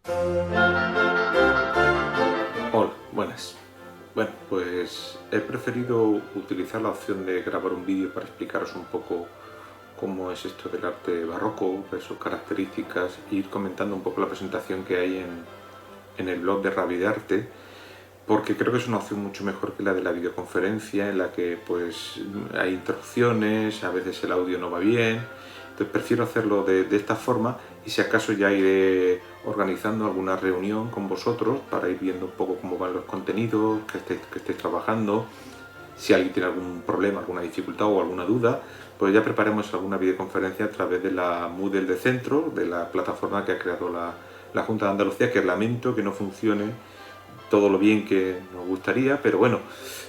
Hola, buenas. Bueno, pues he preferido utilizar la opción de grabar un vídeo para explicaros un poco cómo es esto del arte barroco, ver sus características, e ir comentando un poco la presentación que hay en el blog de Rabia de Arte, porque creo que es una opción mucho mejor que la de la videoconferencia, en la que pues hay interrupciones, a veces el audio no va bien. Entonces prefiero hacerlo de esta forma, y si acaso ya iré organizando alguna reunión con vosotros para ir viendo un poco cómo van los contenidos que estéis trabajando. Si alguien tiene algún problema, alguna dificultad o alguna duda, pues ya preparemos alguna videoconferencia a través de la Moodle de Centro, de la plataforma que ha creado la Junta de Andalucía, que lamento que no funcione todo lo bien que nos gustaría, pero bueno,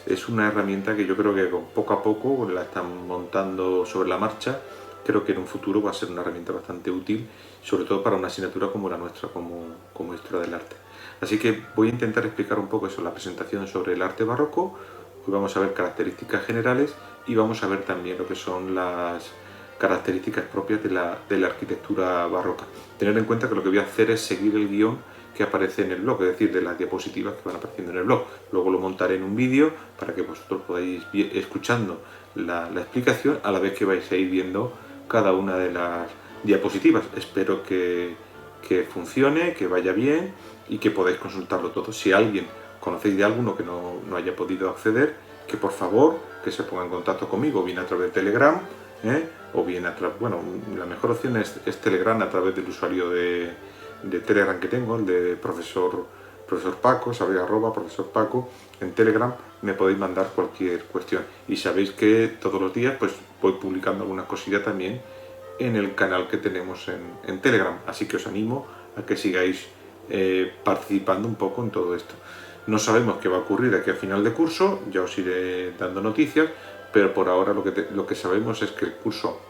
es una herramienta que yo creo que poco a poco la están montando sobre la marcha. Creo que en un futuro va a ser una herramienta bastante útil, sobre todo para una asignatura como la nuestra, como Historia del Arte. Así que voy a intentar explicar un poco eso, la presentación sobre el arte barroco. Hoy vamos a ver características generales y vamos a ver también lo que son las características propias de la arquitectura barroca. Tener en cuenta que lo que voy a hacer es seguir el guión que aparece en el blog, es decir, de las diapositivas que van apareciendo en el blog. Luego lo montaré en un vídeo para que vosotros podáis ir escuchando la explicación a la vez que vais a ir viendo cada una de las diapositivas. Espero que funcione, que vaya bien y que podáis consultarlo todo. Si alguien conocéis de alguno que no haya podido acceder, que por favor que se ponga en contacto conmigo, bien a través de Telegram, o bien a través, bueno, la mejor opción es Telegram a través del usuario de Telegram que tengo, el de profesor Paco, sabéis, profesor Paco, en Telegram me podéis mandar cualquier cuestión. Y sabéis que todos los días pues voy publicando alguna cosilla también en el canal que tenemos en Telegram, así que os animo a que sigáis participando un poco en todo esto. No sabemos qué va a ocurrir aquí a final de curso, ya os iré dando noticias, pero por ahora lo que sabemos es que el curso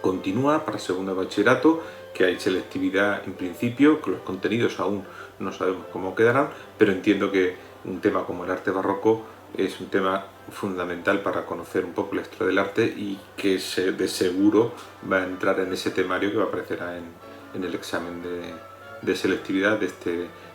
continúa para segundo de bachillerato, que hay selectividad en principio, que los contenidos aún no sabemos cómo quedarán, pero entiendo que un tema como el arte barroco es un tema fundamental para conocer un poco la historia del arte y que de seguro va a entrar en ese temario que aparecerá en el examen de selectividad de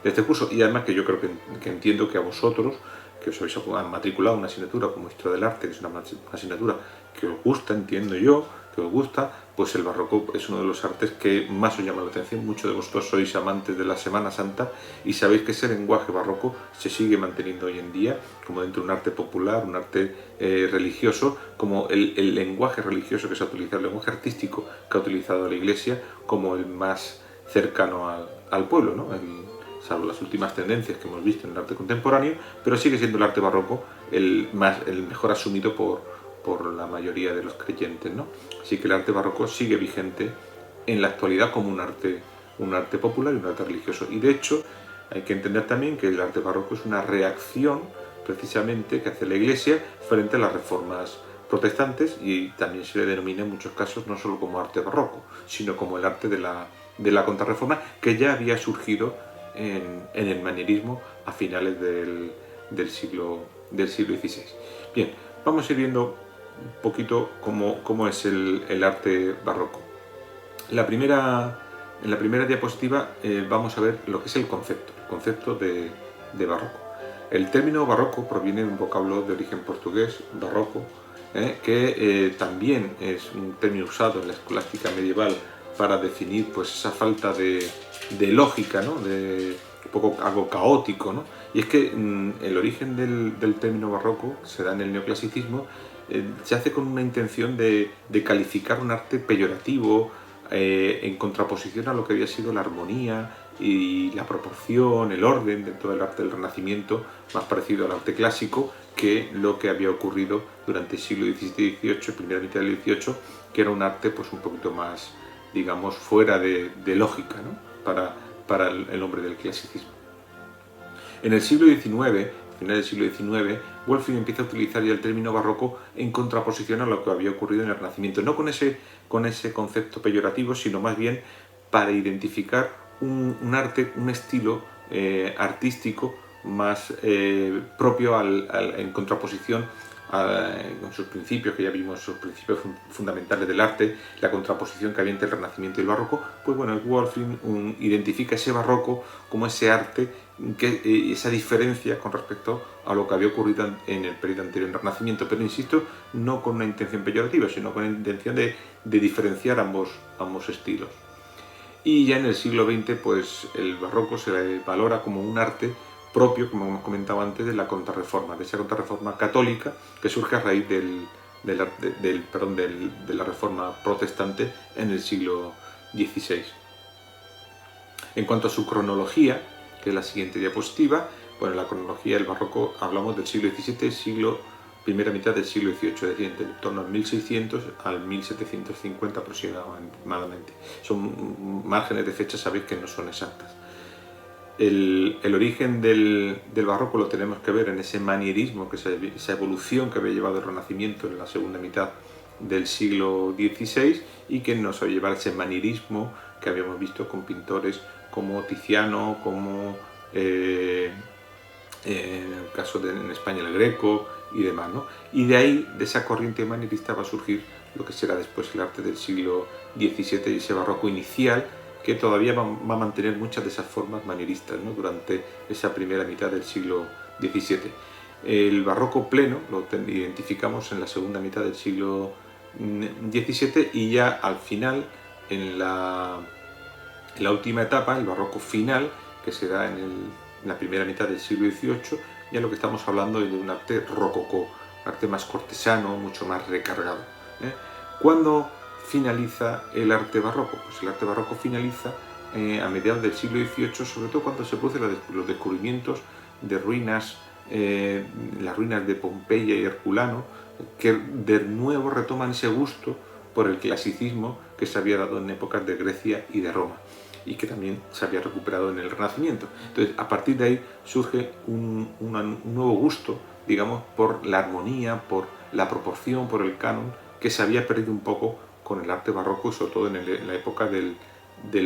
este curso. Y además que yo creo que entiendo que a vosotros, que os habéis matriculado una asignatura como Historia del Arte, que es una asignatura que os gusta, entiendo yo, que os gusta, pues el barroco es uno de los artes que más os llama la atención. Muchos de vosotros sois amantes de la Semana Santa y sabéis que ese lenguaje barroco se sigue manteniendo hoy en día como dentro de un arte popular, un arte religioso, como el lenguaje religioso que se ha utilizado, el lenguaje artístico que ha utilizado la Iglesia como el más cercano al pueblo, ¿no? Salvo las últimas tendencias que hemos visto en el arte contemporáneo, pero sigue siendo el arte barroco el mejor asumido por la mayoría de los creyentes, ¿no? Así que el arte barroco sigue vigente en la actualidad como un arte popular y un arte religioso. Y de hecho hay que entender también que el arte barroco es una reacción precisamente que hace la Iglesia frente a las reformas protestantes, y también se le denomina en muchos casos no solo como arte barroco, sino como el arte de la contrarreforma, que ya había surgido en el manierismo a finales del siglo XVI. Bien, vamos a ir viendo un poquito cómo es el arte barroco. En la primera diapositiva vamos a ver lo que es el concepto de barroco. El término barroco proviene de un vocablo de origen portugués, barroco, que también es un término usado en la escolástica medieval para definir pues esa falta de lógica, ¿no? De un poco algo caótico, ¿no? Y es que el origen del término barroco se da en el neoclasicismo, se hace con una intención de calificar un arte peyorativo, en contraposición a lo que había sido la armonía y la proporción, el orden dentro del arte del Renacimiento, más parecido al arte clásico que lo que había ocurrido durante el siglo XVII y XVIII, primera mitad del XVIII, que era un arte pues un poquito más, digamos, fuera de lógica, ¿no? para el hombre del clasicismo. En el siglo XIX, final del siglo XIX, Wolfing empieza a utilizar ya el término barroco en contraposición a lo que había ocurrido en el Renacimiento, no con ese concepto peyorativo, sino más bien para identificar un arte, un estilo artístico más propio en contraposición con sus principios, que ya vimos, sus principios fundamentales del arte, la contraposición que había entre el Renacimiento y el Barroco, pues bueno, Wulfing identifica ese Barroco como ese arte, esa diferencia con respecto a lo que había ocurrido en el periodo anterior, en el Renacimiento, pero insisto, no con una intención peyorativa, sino con la intención de diferenciar ambos estilos. Y ya en el siglo XX, pues el barroco se le valora como un arte propio, como hemos comentado antes, de la contrarreforma, de esa contrarreforma católica que surge a raíz de la reforma protestante en el siglo XVI. En cuanto a su cronología, que es la siguiente diapositiva, bueno, en la cronología del barroco hablamos del siglo XVII, primera mitad del siglo XVIII, es decir, en torno al 1600 al 1750 aproximadamente. Son márgenes de fecha, sabéis que no son exactas. El origen del barroco lo tenemos que ver en ese manierismo, esa evolución que había llevado el Renacimiento en la segunda mitad del siglo XVI y que nos va a llevar a ese manierismo que habíamos visto con pintores como Tiziano, como en el caso en España el Greco y demás, ¿no? Y de ahí, de esa corriente manierista, va a surgir lo que será después el arte del siglo XVII y ese barroco inicial que todavía va a mantener muchas de esas formas manieristas, ¿no? Durante esa primera mitad del siglo XVII. El barroco pleno lo identificamos en la segunda mitad del siglo XVII y ya al final, en la última etapa, el barroco final, que se da en la primera mitad del siglo XVIII, ya lo que estamos hablando es de un arte rococó, un arte más cortesano, mucho más recargado. ¿Cuándo finaliza el arte barroco? Pues el arte barroco finaliza a mediados del siglo XVIII, sobre todo cuando se producen los descubrimientos de ruinas, las ruinas de Pompeya y Herculano, que de nuevo retoman ese gusto por el clasicismo que se había dado en épocas de Grecia y de Roma y que también se había recuperado en el Renacimiento. Entonces, a partir de ahí surge un nuevo gusto, digamos, por la armonía, por la proporción, por el canon, que se había perdido un poco con el arte barroco y sobre todo en la época del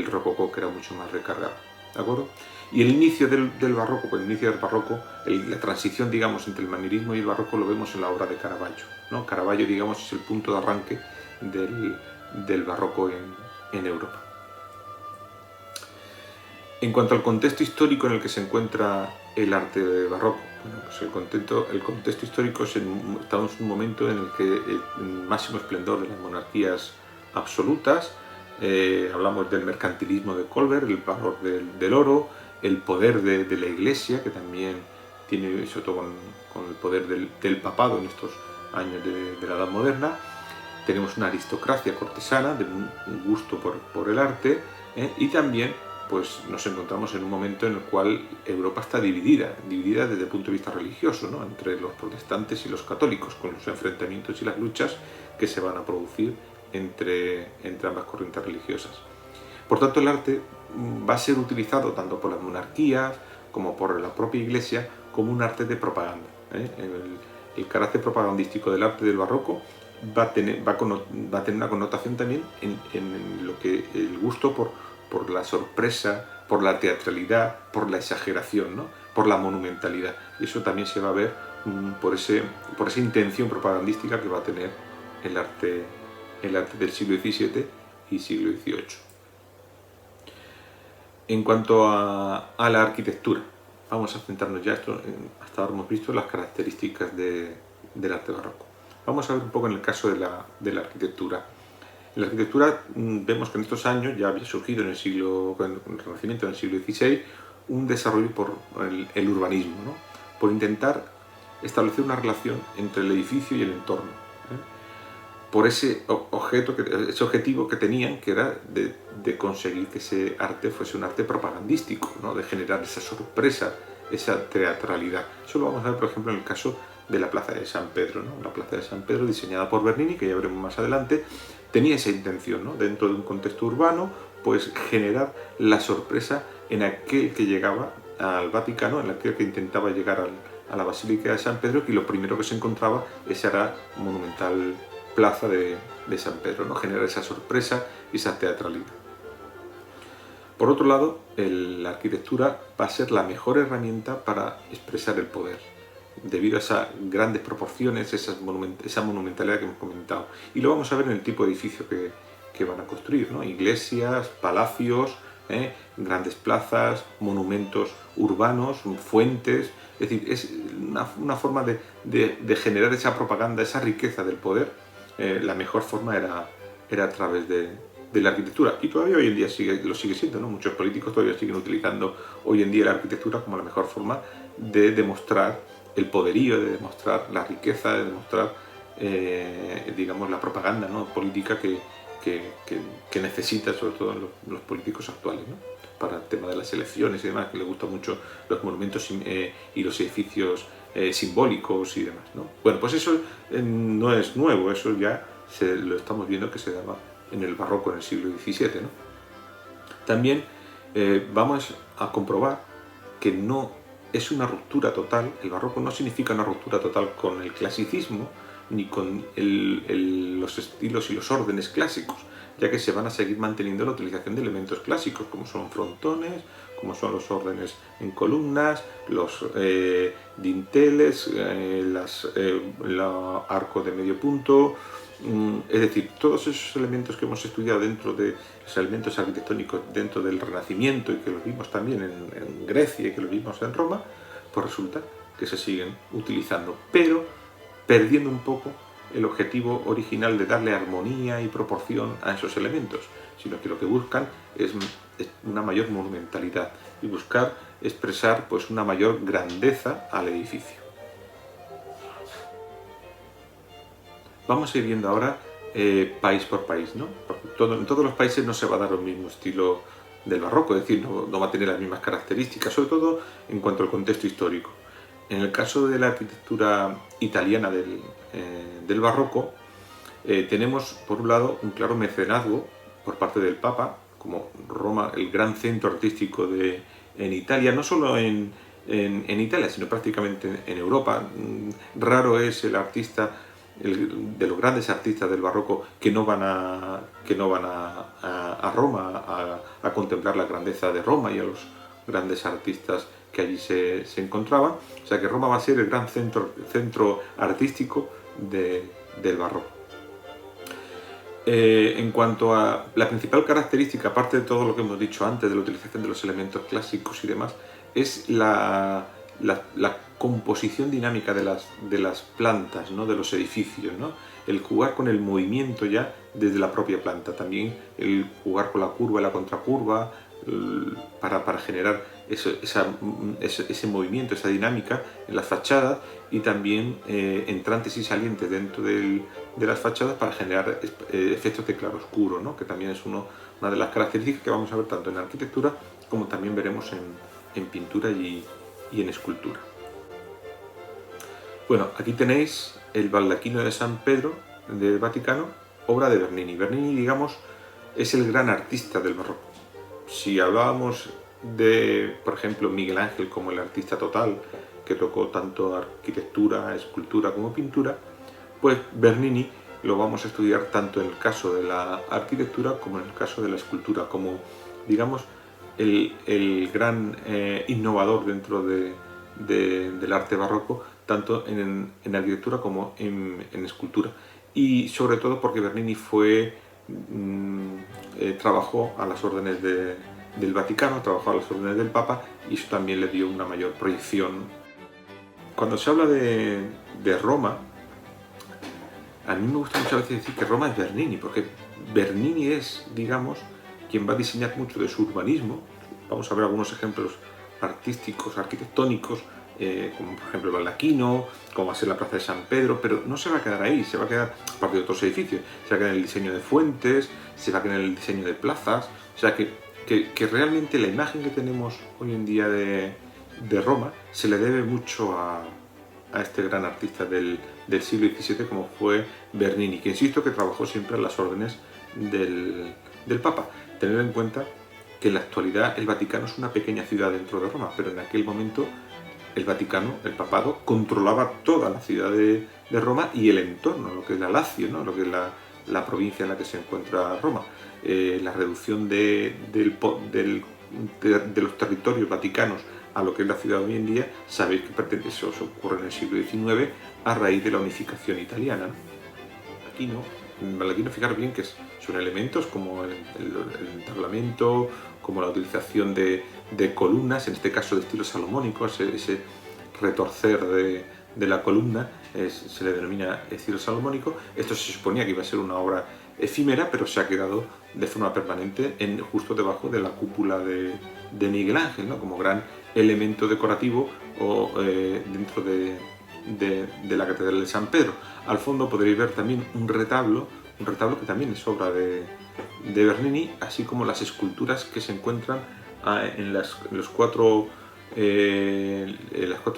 rococó, que era mucho más recargado. ¿De acuerdo? Y el inicio del barroco, pues el inicio del barroco, la transición, digamos, entre el manierismo y el barroco lo vemos en la obra de Caravaggio, ¿no? Caravaggio, digamos, es el punto de arranque del barroco en Europa. En cuanto al contexto histórico en el que se encuentra el arte barroco, bueno, pues el contexto histórico estamos en un momento en el que el máximo esplendor de las monarquías absolutas, hablamos del mercantilismo de Colbert, el valor del oro, el poder de la Iglesia, que también tiene, sobre todo con el poder del papado en estos años de la Edad Moderna. Tenemos una aristocracia cortesana, de un gusto por el arte, y también pues nos encontramos en un momento en el cual Europa está dividida desde el punto de vista religioso, ¿no? Entre los protestantes y los católicos, con los enfrentamientos y las luchas que se van a producir entre ambas corrientes religiosas. Por tanto, el arte va a ser utilizado tanto por las monarquías como por la propia Iglesia como un arte de propaganda. El carácter propagandístico del arte del barroco va a tener una connotación también en lo que el gusto por la sorpresa, por la teatralidad, por la exageración, ¿no? Por la monumentalidad. Y eso también se va a ver por esa intención propagandística que va a tener el arte del siglo XVII y siglo XVIII. En cuanto a la arquitectura, vamos a centrarnos ya hasta ahora hemos visto las características del arte barroco. Vamos a ver un poco en el caso de la arquitectura. En la arquitectura vemos que en estos años ya había surgido con el Renacimiento, en el siglo XVI, un desarrollo por el urbanismo, ¿no? Por intentar establecer una relación entre el edificio y el entorno, por ese objetivo que tenían, que era de conseguir que ese arte fuese un arte propagandístico, ¿no? De generar esa sorpresa, esa teatralidad. Eso lo vamos a ver, por ejemplo, en el caso de la Plaza de San Pedro, ¿no? La Plaza de San Pedro, diseñada por Bernini, que ya veremos más adelante, tenía esa intención, ¿no? Dentro de un contexto urbano, pues generar la sorpresa en aquel que llegaba al Vaticano, en aquel que intentaba llegar a la Basílica de San Pedro, y lo primero que se encontraba esa era monumental Plaza de San Pedro, ¿no? Generar esa sorpresa y esa teatralidad. Por otro lado, la arquitectura va a ser la mejor herramienta para expresar el poder. debido a esas grandes proporciones, esa monumentalidad que hemos comentado. Y lo vamos a ver en el tipo de edificio que van a construir, ¿no? Iglesias, palacios, grandes plazas, monumentos urbanos, fuentes. Es decir, es una forma de generar esa propaganda, esa riqueza del poder. La mejor forma era a través de la arquitectura, y todavía hoy en día lo sigue siendo, ¿no? Muchos políticos todavía siguen utilizando hoy en día la arquitectura como la mejor forma de demostrar el poderío, de demostrar la riqueza, de demostrar, digamos, la propaganda, ¿no?, política que necesita, sobre todo los políticos actuales, ¿no?, para el tema de las elecciones y demás, que les gustan mucho los monumentos y los edificios simbólicos y demás, ¿no? Bueno, pues eso no es nuevo, eso ya lo estamos viendo que se daba en el barroco en el siglo XVII, ¿no? También vamos a comprobar que no es una ruptura total, el barroco no significa una ruptura total con el clasicismo ni con los estilos y los órdenes clásicos, ya que se van a seguir manteniendo la utilización de elementos clásicos como son frontones, como son los órdenes en columnas, los dinteles, el arco de medio punto. Es decir, todos esos elementos que hemos estudiado dentro de los elementos arquitectónicos dentro del Renacimiento, y que los vimos también en Grecia y que los vimos en Roma, pues resulta que se siguen utilizando, pero perdiendo un poco el objetivo original de darle armonía y proporción a esos elementos, sino que lo que buscan es una mayor monumentalidad y buscar expresar, pues, una mayor grandeza al edificio. Vamos a ir viendo ahora país por país, ¿no? Porque en todos los países no se va a dar el mismo estilo del barroco, es decir, no va a tener las mismas características, sobre todo en cuanto al contexto histórico. En el caso de la arquitectura italiana del barroco, tenemos, por un lado, un claro mecenazgo por parte del Papa, como Roma, el gran centro artístico en Italia, no solo en Italia, sino prácticamente en Europa. Raro es el artista, de los grandes artistas del barroco, que no van a Roma a contemplar la grandeza de Roma y a los grandes artistas que allí se encontraban. O sea que Roma va a ser el gran centro artístico del barroco. En cuanto a la principal característica, aparte de todo lo que hemos dicho antes de la utilización de los elementos clásicos y demás, es la composición dinámica de las plantas, ¿no?, de los edificios, ¿no? El jugar con el movimiento ya desde la propia planta, también el jugar con la curva y la contracurva para generar ese movimiento, esa dinámica en las fachadas, y también entrantes y salientes dentro de las fachadas para generar efectos de claroscuro, ¿no?, que también es una de las características que vamos a ver tanto en arquitectura como también veremos en pintura y en escultura. Bueno, aquí tenéis el baldaquino de San Pedro del Vaticano, obra de Bernini. Bernini, digamos, es el gran artista del barroco. Si hablábamos de, por ejemplo, Miguel Ángel como el artista total, que tocó tanto arquitectura, escultura como pintura, pues Bernini lo vamos a estudiar tanto en el caso de la arquitectura como en el caso de la escultura, como, digamos, el gran innovador dentro del arte barroco, tanto en arquitectura como en escultura. Y sobre todo porque Bernini trabajó a las órdenes del Vaticano, trabajó a las órdenes del Papa, y eso también le dio una mayor proyección. Cuando se habla de Roma, a mí me gusta muchas veces decir que Roma es Bernini, porque Bernini es, digamos, quien va a diseñar mucho de su urbanismo. Vamos a ver algunos ejemplos artísticos, arquitectónicos, como por ejemplo el baldaquino, como va a ser la plaza de San Pedro, pero no se va a quedar ahí, se va a quedar, aparte de otros edificios, se va a quedar en el diseño de fuentes, se va a quedar en el diseño de plazas. O sea que realmente la imagen que tenemos hoy en día de Roma se le debe mucho a este gran artista del siglo XVII como fue Bernini, que insisto que trabajó siempre a las órdenes del Papa. Tener en cuenta que en la actualidad el Vaticano es una pequeña ciudad dentro de Roma, pero en aquel momento el Vaticano, el papado, controlaba toda la ciudad de Roma y el entorno, lo que es la Lacio, ¿no?, lo que es la provincia en la que se encuentra Roma. La reducción del de los territorios vaticanos a lo que es la ciudad hoy en día, sabéis que eso ocurre en el siglo XIX a raíz de la unificación italiana, ¿no? Aquí no, fijaros bien que son elementos como el entablamento, como la utilización de columnas, en este caso de estilo salomónico, ese retorcer de la columna se le denomina estilo salomónico. Esto se suponía que iba a ser una obra efímera, pero se ha quedado de forma permanente justo debajo de la cúpula de Miguel Ángel, ¿no? Como gran elemento decorativo dentro de la Catedral de San Pedro. Al fondo podréis ver también un retablo que también es obra de Bernini, así como las esculturas que se encuentran en las cuatro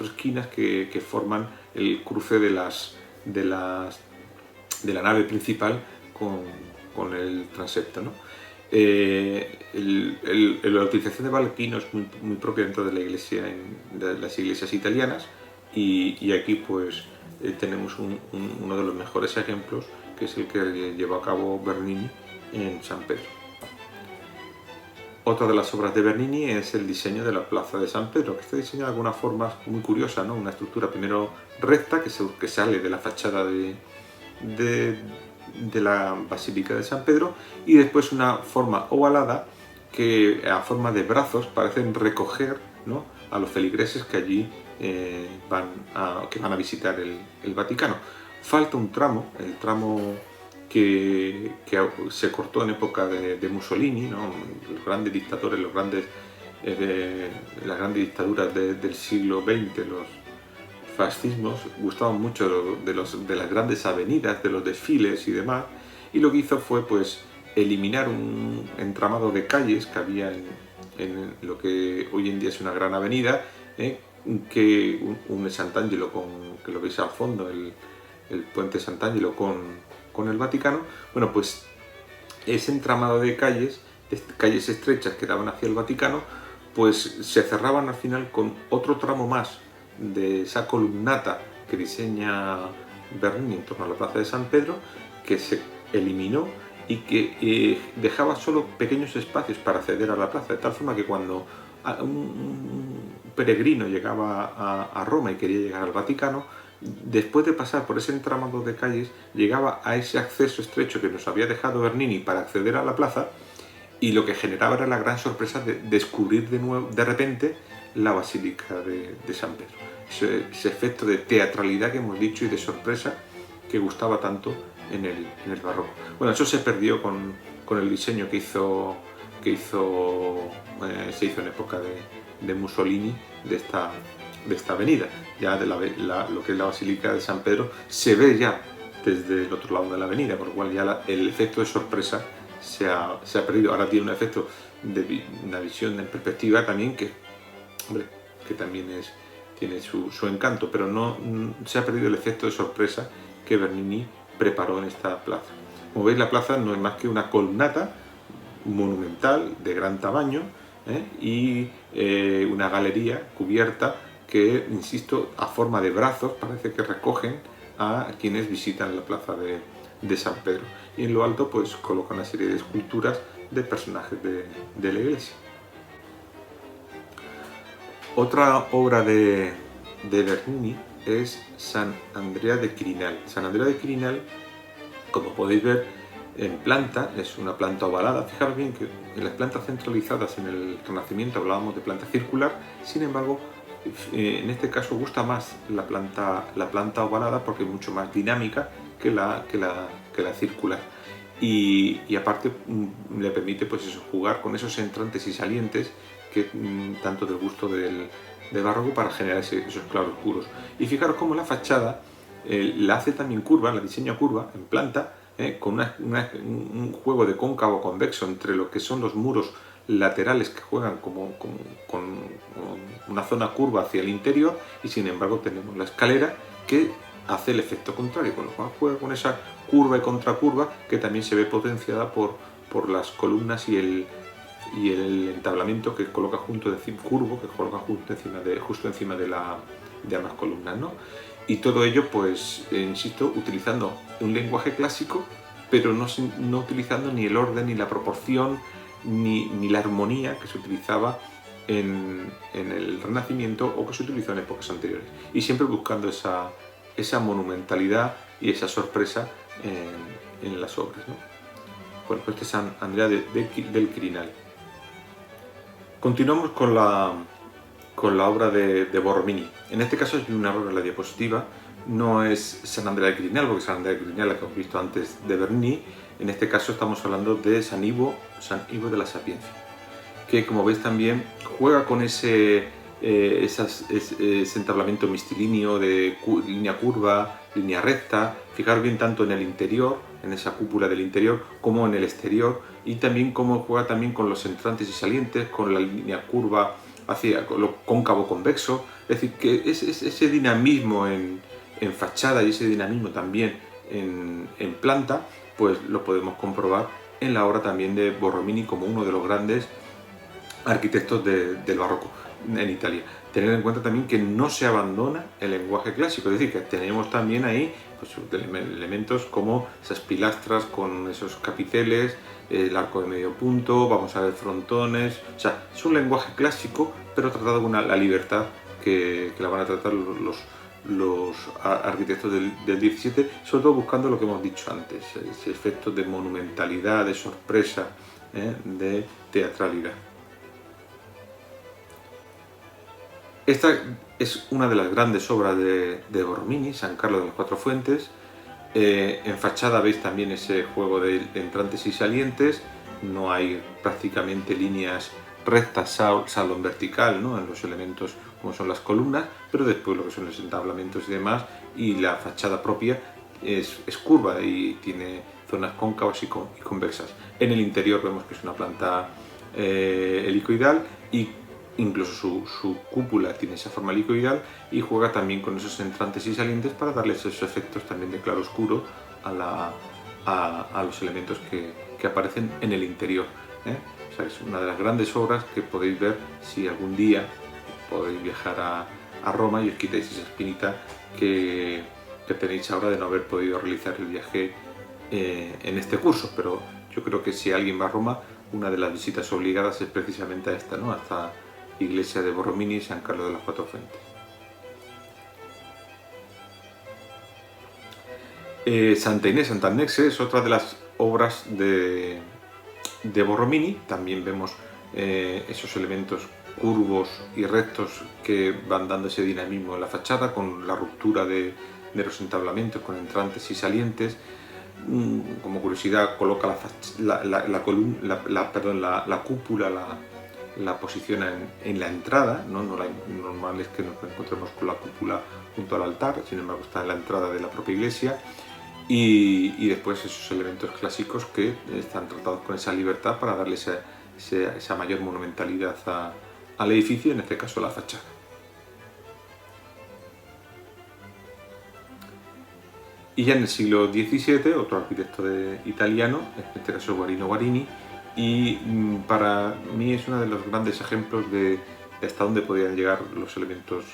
esquinas que forman el cruce de la nave principal con el transepto, ¿no? La utilización de baldaquino es muy propia dentro de las iglesias italianas, y aquí pues tenemos uno de los mejores ejemplos, que es el que llevó a cabo Bernini en San Pedro. Otra de las obras de Bernini es el diseño de la plaza de San Pedro, que está diseñado de alguna forma muy curiosa, ¿no? Una estructura primero recta que sale de la fachada de la Basílica de San Pedro, y después una forma ovalada que a forma de brazos parecen recoger, ¿no?, a los feligreses que allí van a visitar el Vaticano. Falta un tramo, el tramo que se cortó en época de Mussolini, ¿no? Los grandes dictadores, las grandes dictaduras del siglo XX, los fascismos, gustaban mucho de las grandes avenidas, de los desfiles y demás, y lo que hizo fue pues eliminar un entramado de calles que había en lo que hoy en día es una gran avenida, que une Sant'Angelo que lo veis al fondo, el puente Sant'Angelo con el Vaticano. Bueno, pues ese entramado de calles estrechas que daban hacia el Vaticano, pues se cerraban al final con otro tramo más de esa columnata que diseña Bernini en torno a la plaza de San Pedro, que se eliminó y que dejaba solo pequeños espacios para acceder a la plaza, de tal forma que cuando un peregrino llegaba a Roma y quería llegar al Vaticano, después de pasar por ese entramado de calles, llegaba a ese acceso estrecho que nos había dejado Bernini para acceder a la plaza, y lo que generaba era la gran sorpresa de descubrir de repente la Basílica de San Pedro. Ese efecto de teatralidad que hemos dicho y de sorpresa que gustaba tanto en el barroco. Bueno, eso se perdió con el diseño que se hizo en época de Mussolini de esta avenida. Ya lo que es la Basílica de San Pedro se ve ya desde el otro lado de la avenida, por lo cual ya el efecto de sorpresa se ha perdido. Ahora tiene un efecto de una visión en perspectiva también que también tiene su encanto, pero no se ha perdido el efecto de sorpresa que Bernini preparó en esta plaza. Como veis, la plaza no es más que una columnata monumental de gran tamaño, y una galería cubierta que, insisto, a forma de brazos parece que recogen a quienes visitan la plaza de San Pedro, y en lo alto pues coloca una serie de esculturas de personajes de la iglesia. Otra obra de Bernini es San Andrea de Quirinal. San Andrea de Quirinal, como podéis ver, en planta, es una planta ovalada. Fijaros bien que en las plantas centralizadas en el Renacimiento hablábamos de planta circular, sin embargo, en este caso gusta más la planta ovalada porque es mucho más dinámica que la circular. Y aparte le permite pues eso, jugar con esos entrantes y salientes que tanto del gusto del barroco para generar esos claroscuros. Y fijaros cómo la fachada la hace también curva, la diseña curva en planta, con un juego de cóncavo convexo entre lo que son los muros laterales que juegan con una zona curva hacia el interior, y sin embargo tenemos la escalera que hace el efecto contrario, con lo cual juega con esa curva y contracurva que también se ve potenciada por las columnas y el entablamento que coloca curvo que coloca justo encima de ambas columnas, ¿no? Y todo ello, pues, insisto, utilizando un lenguaje clásico, pero no utilizando ni el orden, ni la proporción, ni la armonía que se utilizaba en el Renacimiento o que se utilizó en épocas anteriores. Y siempre buscando esa monumentalidad y esa sorpresa en las obras, ¿no? Bueno, pues este es San Andrea del Quirinal. Continuamos con la obra de Borromini. En este caso es un error en la diapositiva. No es San Andrea del Quirinal, porque San Andrea del Quirinal, la que hemos visto antes de Bernini. En este caso estamos hablando de San Ivo de la Sapiencia, que como veis también juega con ese entablamiento mistilíneo de línea curva, línea recta. Fijaros bien tanto en el interior, en esa cúpula del interior, como en el exterior, y también cómo juega también con los entrantes y salientes, con la línea curva hacia lo cóncavo convexo. Es decir, que ese dinamismo en fachada y ese dinamismo también en planta, pues lo podemos comprobar en la obra también de Borromini como uno de los grandes arquitectos del barroco en Italia. Tener en cuenta también que no se abandona el lenguaje clásico, es decir, que tenemos también ahí pues, elementos como esas pilastras con esos capiteles, el arco de medio punto, vamos a ver frontones. O sea, es un lenguaje clásico, pero tratado con la libertad que la van a tratar los arquitectos del 17, sobre todo buscando lo que hemos dicho antes, ese efecto de monumentalidad, de sorpresa, de teatralidad. Esta es una de las grandes obras de Borromini, San Carlo de las Cuatro Fuentes. En fachada veis también ese juego de entrantes y salientes. No hay prácticamente líneas rectas, salvo en vertical, ¿no? En los elementos como son las columnas, pero después lo que son los entablamentos y demás, y la fachada propia es curva y tiene zonas cóncavas y convexas. En el interior vemos que es una planta helicoidal y incluso su cúpula tiene esa forma helicoidal y juega también con esos entrantes y salientes para darles esos efectos también de claro oscuro a los elementos que aparecen en el interior, ¿eh? O sea, es una de las grandes obras que podéis ver si algún día podéis viajar a Roma y os quitáis esa espinita que tenéis ahora de no haber podido realizar el viaje en este curso. Pero yo creo que si alguien va a Roma, una de las visitas obligadas es precisamente a esta, ¿no? A esta iglesia de Borromini y San Carlo de las Cuatro Fuentes. Santa Inés Sant'Annese es otra de las obras de Borromini. También vemos esos elementos curvos y rectos que van dando ese dinamismo en la fachada, con la ruptura de los entablamentos, con entrantes y salientes. Como curiosidad, coloca la cúpula, la posiciona en la entrada, ¿no? No normal es que nos encontremos con la cúpula junto al altar, sin embargo está en la entrada de la propia iglesia. Y después esos elementos clásicos que están tratados con esa libertad para darle esa mayor monumentalidad al edificio, en este caso la fachada. Y ya en el siglo XVII, otro arquitecto italiano, en este caso Guarino Guarini, y para mí es uno de los grandes ejemplos de hasta dónde podían llegar los elementos,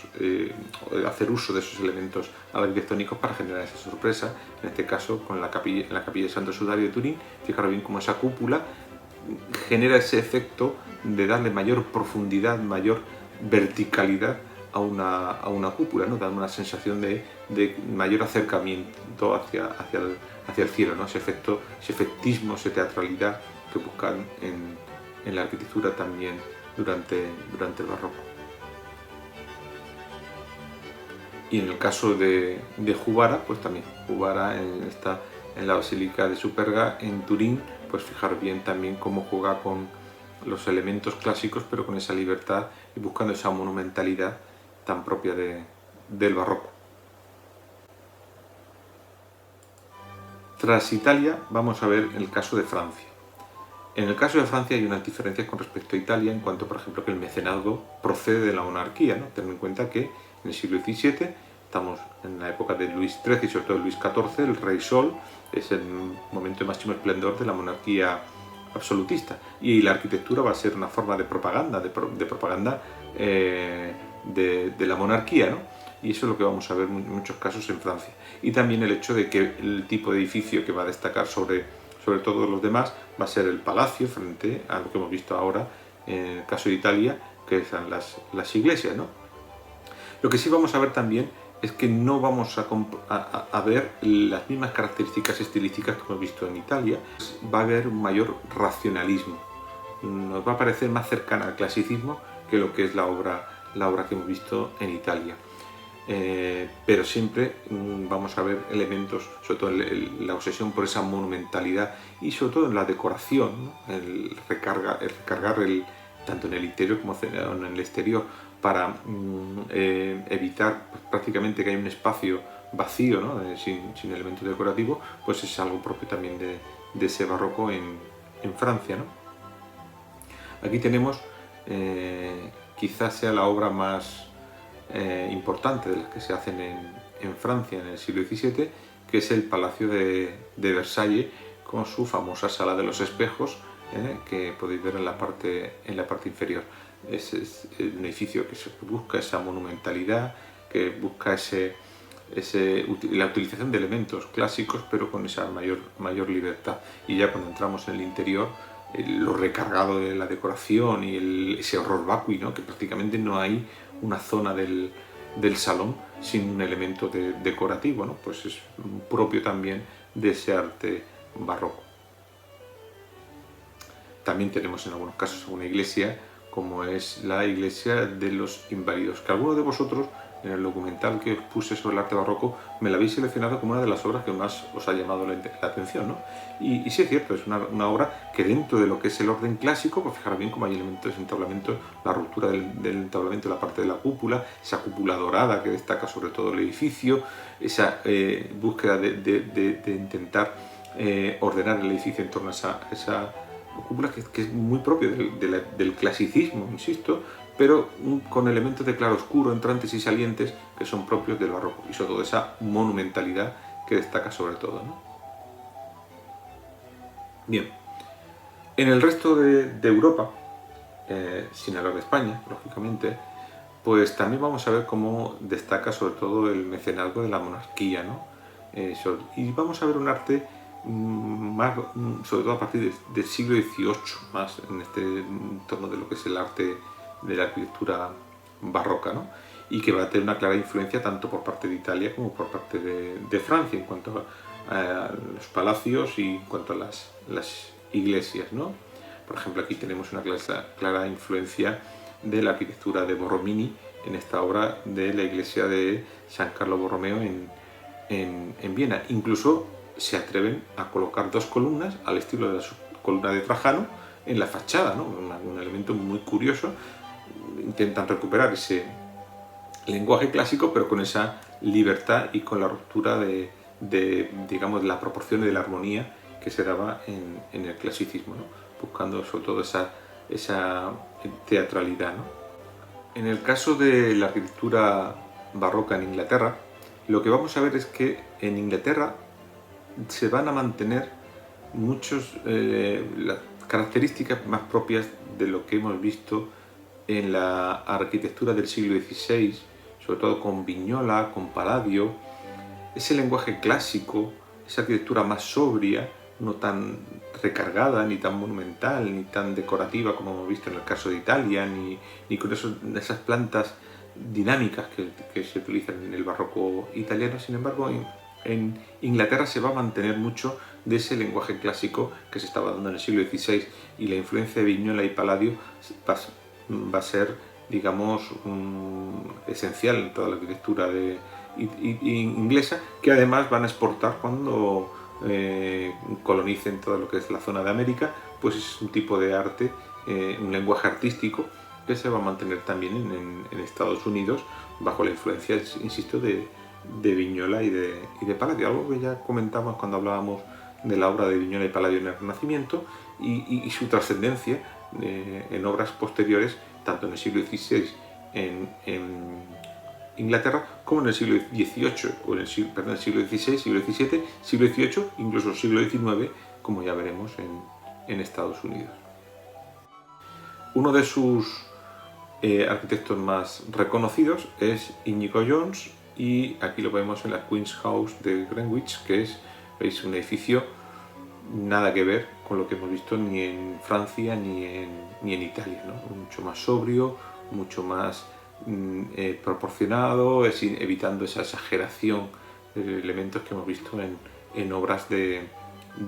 hacer uso de esos elementos arquitectónicos para generar esa sorpresa, en este caso con la capilla de Santo Sudario de Turín. Fijaros bien cómo esa cúpula genera ese efecto de darle mayor profundidad, mayor verticalidad a una cúpula, ¿no? Dando una sensación de mayor acercamiento hacia el cielo, ¿no? Ese efecto, ese efectismo, esa teatralidad que buscan en la arquitectura también durante el barroco. Y en el caso de Juvara, pues también Juvara está en la Basílica de Superga en Turín. Pues fijaros bien también cómo juega con los elementos clásicos, pero con esa libertad y buscando esa monumentalidad tan propia del barroco. Tras Italia vamos a ver el caso de Francia. En el caso de Francia hay unas diferencias con respecto a Italia en cuanto, por ejemplo, que el mecenazgo procede de la monarquía, ¿no? Ten en cuenta que en el siglo XVII estamos en la época de Luis XIII y sobre todo de Luis XIV, el rey Sol, es el momento de máximo esplendor de la monarquía absolutista, y la arquitectura va a ser una forma de propaganda, de la monarquía, ¿no? Y eso es lo que vamos a ver en muchos casos en Francia. Y también el hecho de que el tipo de edificio que va a destacar sobre sobre todos los demás va a ser el palacio, frente a lo que hemos visto ahora en el caso de Italia, que son las iglesias, ¿no? Lo que sí vamos a ver también es que no vamos a ver las mismas características estilísticas que hemos visto en Italia. Va a haber un mayor racionalismo. Nos va a parecer más cercana al clasicismo que lo que es la obra que hemos visto en Italia. Pero siempre vamos a ver elementos, sobre todo la obsesión por esa monumentalidad y sobre todo en la decoración, ¿no? el recargar tanto en el interior como en el exterior, para evitar prácticamente que haya un espacio vacío, ¿no? sin elementos decorativos, pues es algo propio también de ese barroco en Francia, ¿no? Aquí tenemos, quizás sea la obra más importante de las que se hacen en Francia en el siglo XVII, que es el Palacio de Versalles, con su famosa Sala de los Espejos, que podéis ver en la parte inferior. Es un edificio que busca esa monumentalidad, que busca la utilización de elementos clásicos, pero con esa mayor libertad. Y ya cuando entramos en el interior, lo recargado de la decoración y ese horror vacui, ¿no? Que prácticamente no hay una zona del salón sin un elemento decorativo, ¿no? Pues es propio también de ese arte barroco. También tenemos en algunos casos una iglesia, como es la iglesia de los Inválidos, que algunos de vosotros en el documental que os puse sobre el arte barroco me la habéis seleccionado como una de las obras que más os ha llamado la atención, ¿no? Y sí es cierto, es una obra que dentro de lo que es el orden clásico, pues fijaros bien cómo hay elementos de entablamento, la ruptura del entablamento de la parte de la cúpula, esa cúpula dorada que destaca sobre todo el edificio, esa búsqueda de intentar ordenar el edificio en torno a esa cúpula que es muy propio del clasicismo, insisto, pero con elementos de claroscuro, entrantes y salientes que son propios del barroco, y sobre todo esa monumentalidad que destaca sobre todo, ¿no? Bien, en el resto de Europa, sin hablar de España, lógicamente, pues también vamos a ver cómo destaca sobre todo el mecenazgo de la monarquía, ¿no? Y vamos a ver un arte más, sobre todo a partir del siglo XVIII, más en este entorno de lo que es el arte de la arquitectura barroca, ¿no? Y que va a tener una clara influencia tanto por parte de Italia como por parte de Francia en cuanto a los palacios y en cuanto a las iglesias, ¿no? Por ejemplo, aquí tenemos una clara influencia de la arquitectura de Borromini en esta obra de la iglesia de San Carlo Borromeo en Viena. Incluso se atreven a colocar dos columnas al estilo de la columna de Trajano en la fachada, ¿no? Un elemento muy curioso. Intentan recuperar ese lenguaje clásico, pero con esa libertad y con la ruptura digamos, la proporción y de la armonía que se daba en el clasicismo, ¿no? Buscando sobre todo esa teatralidad, ¿no? En el caso de la arquitectura barroca en Inglaterra, lo que vamos a ver es que en Inglaterra se van a mantener las características más propias de lo que hemos visto en la arquitectura del siglo XVI, sobre todo con Vignola, con Palladio, ese lenguaje clásico, esa arquitectura más sobria, no tan recargada, ni tan monumental, ni tan decorativa como hemos visto en el caso de Italia, ni con esas plantas dinámicas que se utilizan en el barroco italiano. Sin embargo, en Inglaterra se va a mantener mucho de ese lenguaje clásico que se estaba dando en el siglo XVI, y la influencia de Vignola y Palladio va a ser, digamos, esencial en toda la arquitectura inglesa, que además van a exportar cuando colonicen todo lo que es la zona de América. Pues es un tipo de arte, un lenguaje artístico que se va a mantener también en Estados Unidos bajo la influencia, insisto, de Vignola y de Palladio, algo que ya comentamos cuando hablábamos de la obra de Vignola y Palladio en el Renacimiento y su trascendencia en obras posteriores, tanto en el siglo XVI en Inglaterra como en el siglo XVIII, o en el siglo XVI, siglo XVII, siglo XVIII, incluso siglo XIX, como ya veremos en Estados Unidos. Uno de sus arquitectos más reconocidos es Inigo Jones, y aquí lo vemos en la Queen's House de Greenwich, que es, veis, un edificio nada que ver con lo que hemos visto ni en Francia ni en Italia, ¿no? Mucho más sobrio, mucho más proporcionado, evitando esa exageración de elementos que hemos visto en obras de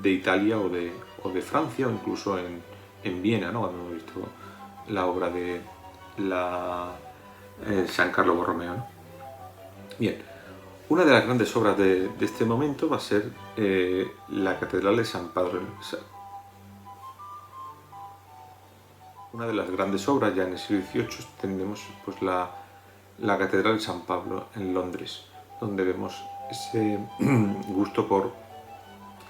Italia o de Francia, o incluso en Viena, ¿no? Cuando hemos visto la obra de San Carlo Borromeo, ¿no? Bien, una de las grandes obras de este momento va a ser la Catedral de San Pedro. Una de las grandes obras ya en el siglo XVIII tenemos pues la Catedral de San Pablo en Londres, donde vemos ese gusto por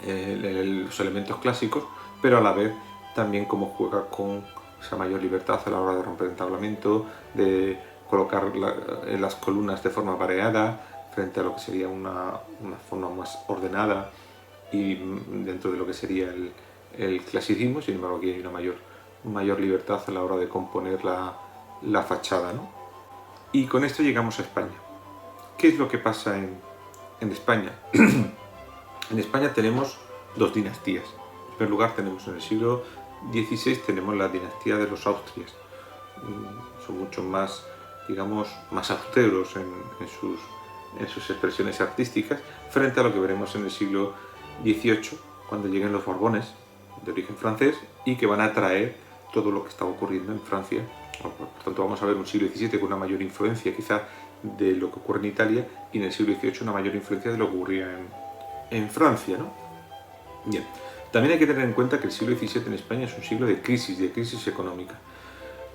los elementos clásicos, pero a la vez también cómo juega con esa mayor libertad a la hora de romper entablamento, de colocar las columnas de forma variada frente a lo que sería una forma más ordenada y dentro de lo que sería el clasicismo. Sin embargo, aquí hay una mayor libertad a la hora de componer la fachada, ¿no? Y con esto llegamos a España. ¿Qué es lo que pasa en España? En España tenemos dos dinastías. En primer lugar tenemos en el siglo XVI tenemos la dinastía de los Austrias. Son mucho más, digamos, más austeros en sus expresiones artísticas frente a lo que veremos en el siglo XVIII, cuando lleguen los Borbones, de origen francés, y que van a traer todo lo que está ocurriendo en Francia. Por tanto, vamos a ver un siglo XVII con una mayor influencia quizá de lo que ocurre en Italia, y en el siglo XVIII una mayor influencia de lo que ocurría en Francia, ¿no? Bien, también hay que tener en cuenta que el siglo XVII en España es un siglo de crisis económica.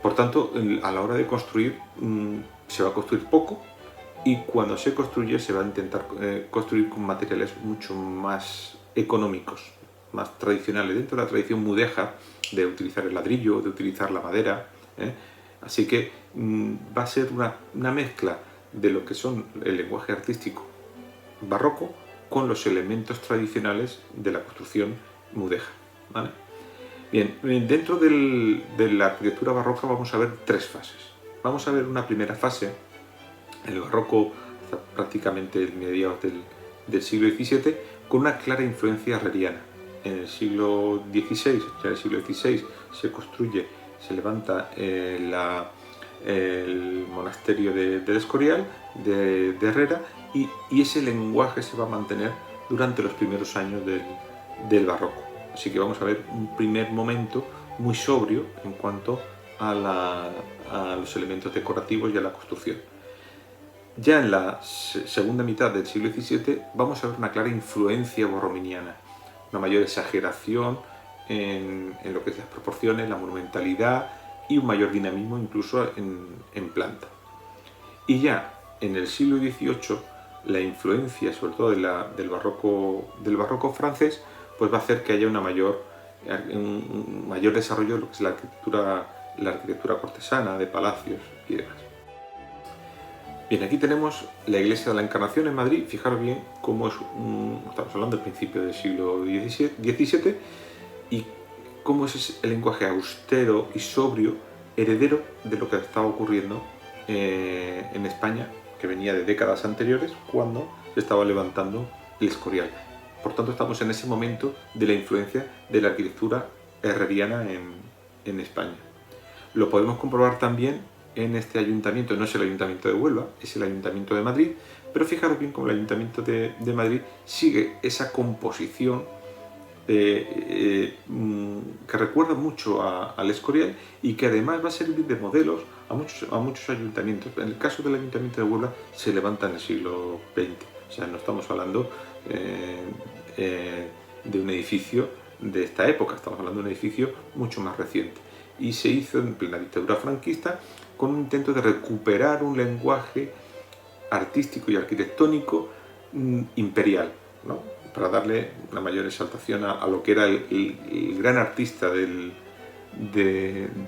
Por tanto, a la hora de construir, se va a construir poco, y cuando se construye se va a intentar construir con materiales mucho más económicos, más tradicionales, dentro de la tradición mudéjar de utilizar el ladrillo, de utilizar la madera, ¿eh? Así que va a ser una mezcla de lo que son el lenguaje artístico barroco con los elementos tradicionales de la construcción mudéjar, ¿vale? Bien, dentro de la arquitectura barroca vamos a ver tres fases. Vamos a ver una primera fase, el barroco hasta prácticamente el mediados del siglo XVII, con una clara influencia herreriana. En el siglo XVI, ya en el siglo XVI, se levanta el monasterio del Escorial, de Herrera, y ese lenguaje se va a mantener durante los primeros años del barroco. Así que vamos a ver un primer momento muy sobrio en cuanto a los elementos decorativos y a la construcción. Ya en la segunda mitad del siglo XVII vamos a ver una clara influencia borrominiana, una mayor exageración en lo que es las proporciones, la monumentalidad y un mayor dinamismo incluso en planta. Y ya en el siglo XVIII la influencia, sobre todo del barroco francés, pues va a hacer que haya un mayor desarrollo de lo que es la arquitectura cortesana, de palacios y demás. Bien, aquí tenemos la Iglesia de la Encarnación en Madrid. Fijaros bien cómo estamos hablando del principio del siglo XVII, y cómo es el lenguaje austero y sobrio, heredero de lo que estaba ocurriendo en España, que venía de décadas anteriores, cuando se estaba levantando el Escorial. Por tanto, estamos en ese momento de la influencia de la arquitectura herreriana en España. Lo podemos comprobar también en este ayuntamiento. No es el Ayuntamiento de Huelva, es el Ayuntamiento de Madrid, pero fijaros bien cómo el Ayuntamiento de Madrid sigue esa composición que recuerda mucho al Escorial, y que además va a servir de modelos a muchos ayuntamientos. En el caso del Ayuntamiento de Huelva se levanta en el siglo XX, o sea, no estamos hablando de un edificio de esta época, estamos hablando de un edificio mucho más reciente, y se hizo en plena dictadura franquista con un intento de recuperar un lenguaje artístico y arquitectónico imperial, ¿no? Para darle una mayor exaltación a lo que era el gran artista del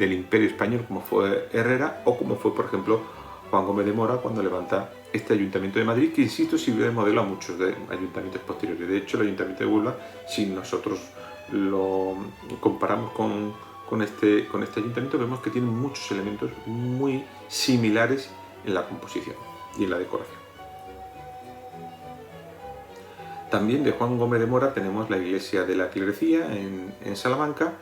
Imperio Español, como fue Herrera, o como fue, por ejemplo, Juan Gómez de Mora, cuando levanta este Ayuntamiento de Madrid, que, insisto, sirvió de modelo a muchos ayuntamientos posteriores. De hecho, el Ayuntamiento de Huelva, si nosotros lo comparamos con este ayuntamiento, vemos que tiene muchos elementos muy similares en la composición y en la decoración. También de Juan Gómez de Mora tenemos la iglesia de la Clerecía en Salamanca.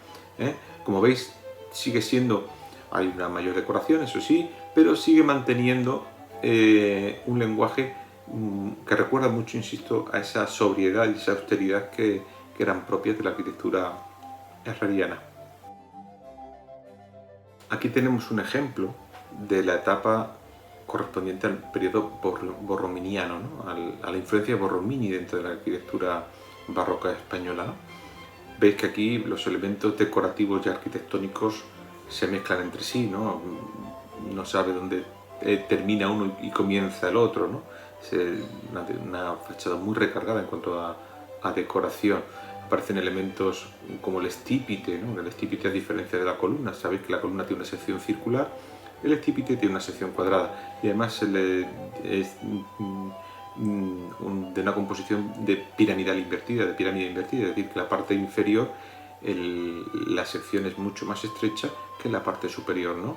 Como veis, sigue siendo, hay una mayor decoración, eso sí, pero sigue manteniendo un lenguaje que recuerda mucho, insisto, a esa sobriedad y esa austeridad que eran propias de la arquitectura herreriana. Aquí tenemos un ejemplo de la etapa correspondiente al periodo borrominiano, ¿no? A la influencia de Borromini dentro de la arquitectura barroca española, ¿no? Veis que aquí los elementos decorativos y arquitectónicos se mezclan entre sí, ¿no? No sabe dónde termina uno y comienza el otro, ¿no? Es una fachada muy recargada en cuanto a decoración. Aparecen elementos como el estípite, ¿no? El estípite, a diferencia de la columna, sabéis que la columna tiene una sección circular, el estípite tiene una sección cuadrada y además es de una composición de piramidal invertida, de pirámide invertida, es decir, que la parte inferior, la sección es mucho más estrecha que la parte superior, ¿no?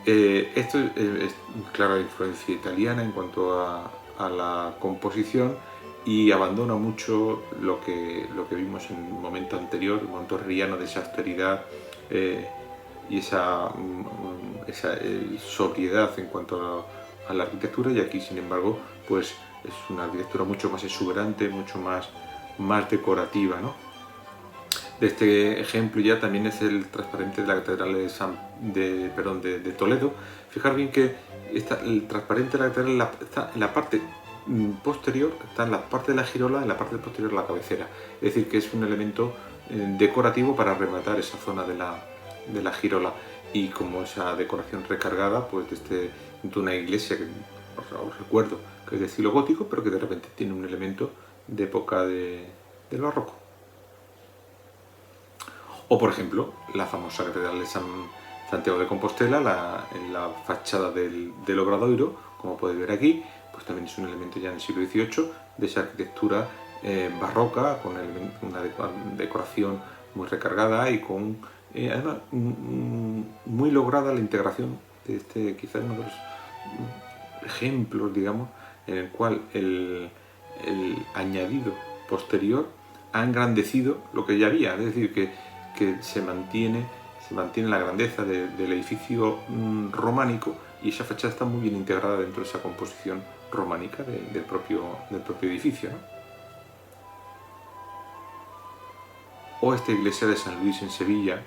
Esto es clara influencia italiana en cuanto a la composición, y abandona mucho lo que vimos en el momento anterior, el momento herreriano, de esa austeridad y esa sobriedad en cuanto a la arquitectura, y aquí, sin embargo, pues es una arquitectura mucho más exuberante, mucho más decorativa, ¿no? De este ejemplo ya también es el transparente de la Catedral de Toledo. Fijar bien que el transparente de la catedral está en la parte posterior, está en la parte de la girola, en la parte posterior de la cabecera. Es decir, que es un elemento decorativo para rematar esa zona de la girola. Y como esa decoración recargada, pues de una iglesia que os recuerdo que es de estilo gótico, pero que de repente tiene un elemento de época del barroco. O, por ejemplo, la famosa Catedral de Santiago de Compostela, en la fachada del Obradoiro, como podéis ver aquí, pues también es un elemento ya en el siglo XVIII de esa arquitectura barroca, con una decoración muy recargada y con, además, muy lograda la integración de quizás uno de los ejemplos, digamos, en el cual el añadido posterior ha engrandecido lo que ya había, es decir, que se mantiene la grandeza del edificio románico, y esa fachada está muy bien integrada dentro de esa composición románica del propio edificio, ¿no? O esta iglesia de San Luis en Sevilla,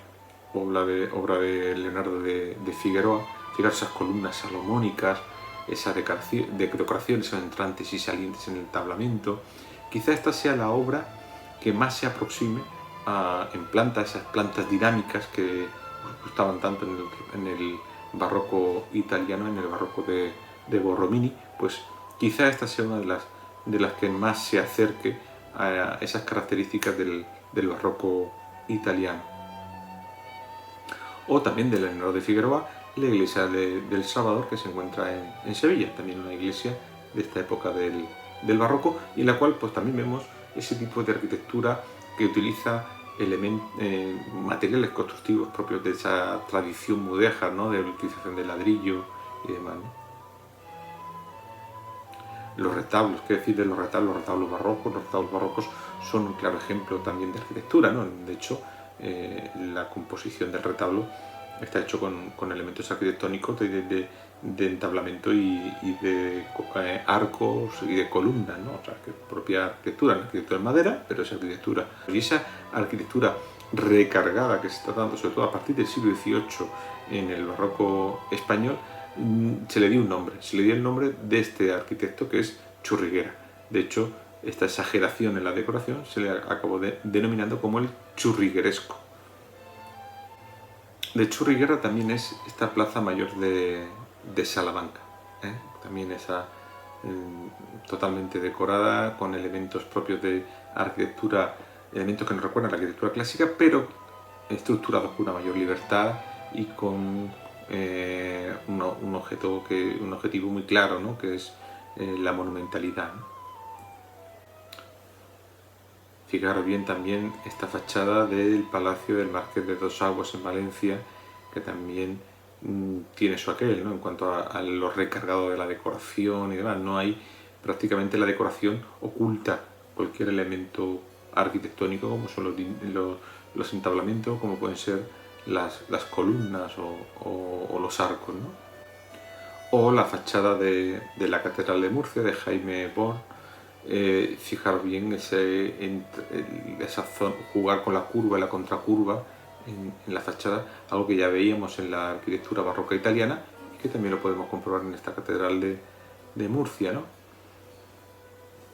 obra de Leonardo de Figueroa. Fijaros esas columnas salomónicas, esa decoración, esos entrantes y salientes en el tablamento. Quizá esta sea la obra que más se aproxime en planta, esas plantas dinámicas que os gustaban tanto en el barroco italiano, en el barroco de Borromini. Pues quizá esta sea una de las que más se acerque a esas características del barroco italiano. O también de Leonardo de Figueroa, la iglesia del Salvador, que se encuentra en Sevilla, también una iglesia de esta época del barroco, y en la cual pues también vemos ese tipo de arquitectura que utiliza materiales constructivos propios de esa tradición mudéjar, ¿no? De la utilización del ladrillo y demás, ¿no? Los retablos, ¿qué decir de los retablos? Los retablos barrocos. Los retablos barrocos son un claro ejemplo también de arquitectura, ¿no? De hecho, la composición del retablo está hecho con elementos arquitectónicos de entablamento y de arcos y de columnas, ¿no? O sea, que propia arquitectura, una arquitectura en madera, pero es arquitectura. Y esa arquitectura recargada que se está dando, sobre todo a partir del siglo XVIII en el barroco español, se le dio el nombre de este arquitecto, que es Churriguera. De hecho, esta exageración en la decoración se le acabó denominando como el churrigueresco. De Churriguera también es esta plaza mayor de Salamanca, también esa totalmente decorada con elementos propios de arquitectura, elementos que nos recuerdan a la arquitectura clásica, pero estructurados con una mayor libertad y con un objetivo muy claro, ¿no? Que es la monumentalidad, ¿no? Fijaros bien también esta fachada del Palacio del Marqués de Dos Aguas en Valencia, que también tiene su aquel, ¿no? En cuanto a lo recargado de la decoración y demás. No hay prácticamente la decoración oculta cualquier elemento arquitectónico, como son los entablamentos, como pueden ser las columnas o los arcos, ¿no? O la fachada de la Catedral de Murcia, de Jaime Born. Fijaros bien esa zona, jugar con la curva y la contracurva en la fachada, algo que ya veíamos en la arquitectura barroca italiana y que también lo podemos comprobar en esta Catedral de Murcia, ¿no?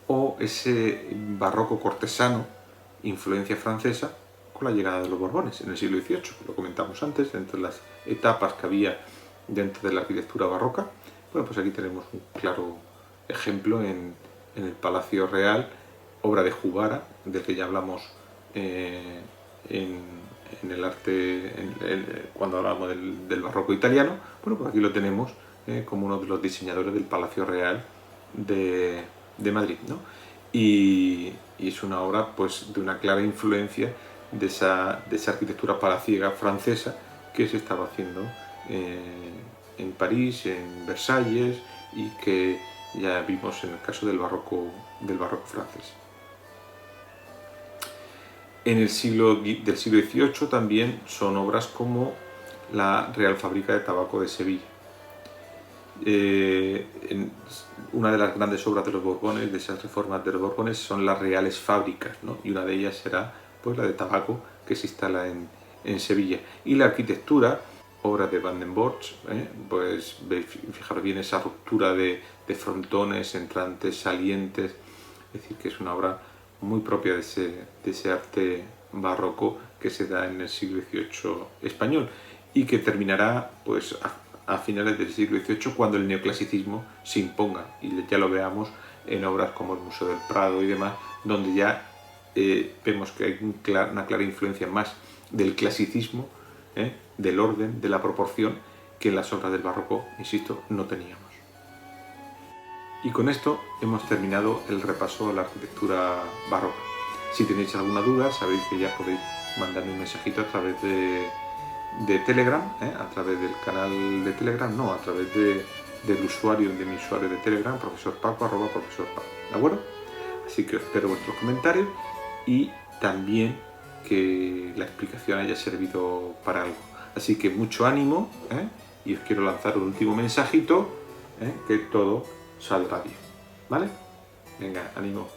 O ese barroco cortesano, influencia francesa, con la llegada de los Borbones en el siglo XVIII, que lo comentamos antes, entre las etapas que había dentro de la arquitectura barroca. Bueno, pues aquí tenemos un claro ejemplo en el Palacio Real, obra de Jubara, del que ya hablamos en el arte, cuando hablamos del barroco italiano. Bueno, pues aquí lo tenemos como uno de los diseñadores del Palacio Real de Madrid, ¿no? Y es una obra pues de una clara influencia de esa arquitectura palaciega francesa que se estaba haciendo en París, en Versalles, y que ya vimos en el caso del barroco francés. En el del siglo XVIII también son obras como la Real Fábrica de Tabaco de Sevilla. Una de las grandes obras de los Borbones, de esas reformas de los Borbones, son las reales fábricas, ¿no? Y una de ellas será pues la de tabaco, que se instala en Sevilla. Y la arquitectura, obra de Van den Bosch, pues fijaros bien esa ruptura de frontones, entrantes, salientes, es decir, que es una obra muy propia de ese arte barroco que se da en el siglo XVIII español y que terminará pues a finales del siglo XVIII, cuando el neoclasicismo se imponga, y ya lo veamos en obras como el Museo del Prado y demás, donde ya vemos que hay una clara influencia más del clasicismo, del orden, de la proporción, que en las obras del barroco, insisto, no teníamos. Y con esto hemos terminado el repaso a la arquitectura barroca. Si tenéis alguna duda, sabéis que ya podéis mandarme un mensajito a través de Telegram, a través del canal de Telegram, no, a través de mi usuario de Telegram, profesorpaco, @profesorpaco, ¿de acuerdo? Así que espero vuestros comentarios y también que la explicación haya servido para algo. Así que mucho ánimo, y os quiero lanzar un último mensajito, que todo saldrá bien, ¿vale? Venga, ánimo.